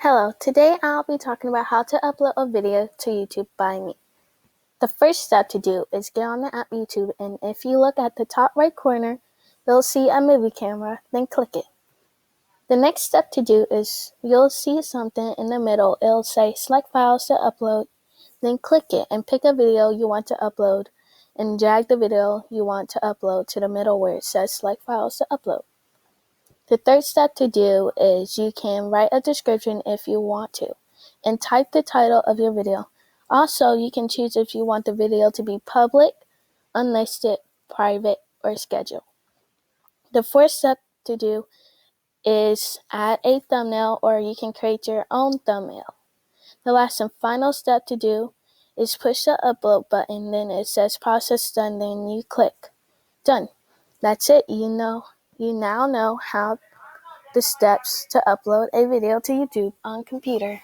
Hello, today I'll be talking about how to upload a video to YouTube by me. The first step to do is get on the app YouTube, and if you look at the top right corner, you'll see a movie camera, then click it. The next step to do is you'll see something in the middle. It'll say select files to upload, then click it and pick a video you want to upload and drag the video you want to upload to the middle where it says select files to upload. The third step to do is you can write a description if you want to, and type the title of your video. Also, you can choose if you want the video to be public, unlisted, private, or scheduled. The fourth step to do is add a thumbnail, or you can create your own thumbnail. The last and final step to do is push the upload button, then it says process done, then you click done. That's it. You now know how the steps to upload a video to YouTube on computer.